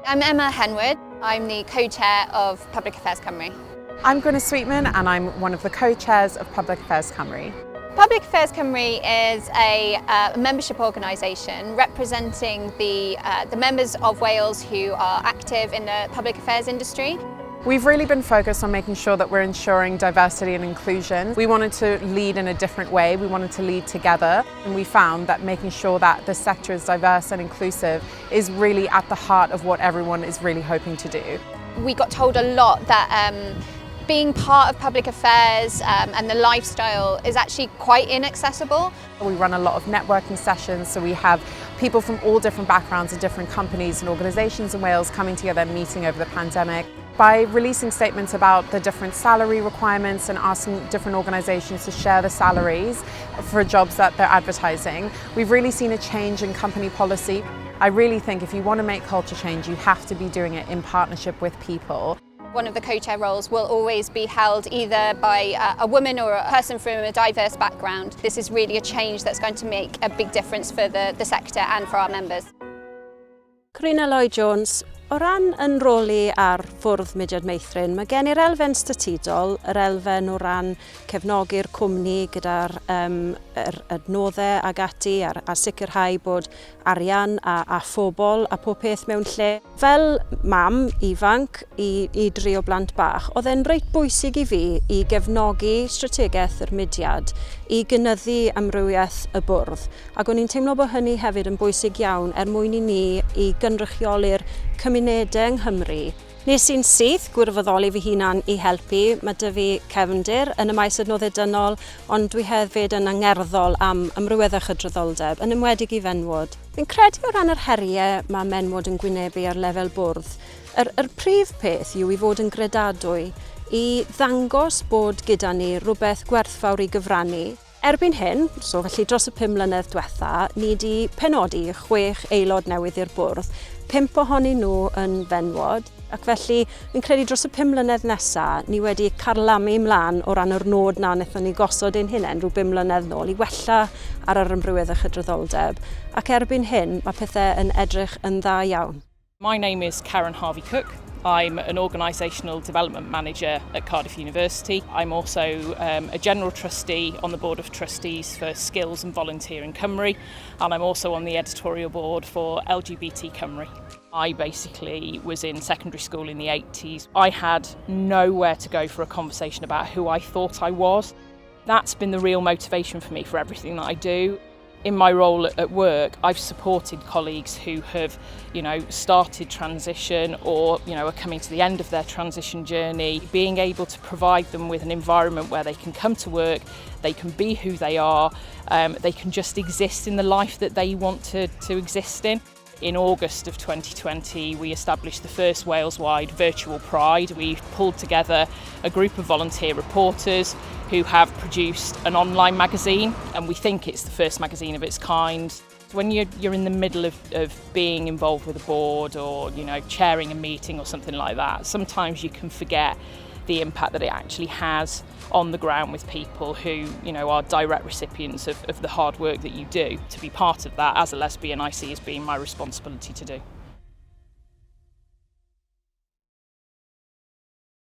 I'm Emma Henwood. I'm the co-chair of Public Affairs Cymru. I'm Gwyneth Sweetman and I'm one of the co-chairs of Public Affairs Cymru. Public Affairs Cymru is a membership organisation representing the members of Wales who are active in the public affairs industry. We've really been focused on making sure that we're ensuring diversity and inclusion. We wanted to lead in a different way, we wanted to lead together, and we found that making sure that the sector is diverse and inclusive is really at the heart of what everyone is really hoping to do. We got told a lot that being part of public affairs and the lifestyle is actually quite inaccessible. We run a lot of networking sessions, so we have people from all different backgrounds and different companies and organisations in Wales coming together and meeting over the pandemic. By releasing statements about the different salary requirements and asking different organisations to share the salaries for jobs that they're advertising, we've really seen a change in company policy. I really think if you want to make culture change, you have to be doing it in partnership with people. One of the co-chair roles will always be held either by a woman or a person from a diverse background. This is really a change that's going to make a big difference for the sector and for our members. Corina Lloyd-Jones. O ran yn roli ar fwrdd mudiad meithrin, mae gen i'r elfen statudol, yr elfen o ran cefnogi'r cwmni gyda'r adnoddau ag ati a sicrhau bod arian a phobl a pob peth mewn lle. Fel mam ifanc i drio blant bach, oedd e'n reit bwysig i fi i gefnogi strategaeth yr mudiad i gynyddu amrywiaeth y bwrdd. Ac o'n i'n teimlo bod hynny hefyd yn bwysig iawn mwyn i ni i gynrychioli'r cymunedau yng Nghymru. Nes i'n syth gwirfoddoli fi hunan i helpu. Mae 'da fi cefndir yn y maes adnoddau dynol, ond dwi hefyd yn angerddol am amrywiaeth a chydraddoldeb, yn enwedig i fenywod. Fi'n credu o ran yr heriau mae menywod yn gwynebu ar lefel bwrdd. Yr prif peth yw i fod yn gredadwy, i ddangos bod gyda ni rhywbeth gwerthfawr i gyfrannu. Erbyn hyn, so felly dros y 5 mlynedd diwetha, ni wedi penodi 6 aelod newydd i'r bwrdd, 5 ohonyn nhw yn fenywod, ac felly fi'n credu dros y 5 mlynedd nesaf, ni wedi carlamu ymlaen o ran yr nod na wnaethon ni gosod ein hunain rhyw 5 mlynedd nôl i wella ar yr amrywiaeth a chydraddoldeb, ac erbyn hyn mae pethau yn edrych yn dda iawn. My name is Karen Harvey-Cook. I'm an Organisational Development Manager at Cardiff University. I'm also a General Trustee on the Board of Trustees for Skills and Volunteering Cymru, and I'm also on the editorial board for LGBT Cymru. I basically was in secondary school in the 80s. I had nowhere to go for a conversation about who I thought I was. That's been the real motivation for me for everything that I do. In my role at work, I've supported colleagues who have, started transition or, are coming to the end of their transition journey. Being able to provide them with an environment where they can come to work, they can be who they are, they can just exist in the life that they want to exist in. In August of 2020, we established the first Wales-wide virtual Pride. We pulled together a group of volunteer reporters who have produced an online magazine, and we think it's the first magazine of its kind. When you're in the middle of being involved with a board or chairing a meeting or something like that, sometimes you can forget the impact that it actually has on the ground with people who are direct recipients of the hard work that you do. To be part of that as a lesbian, I see as being my responsibility to do.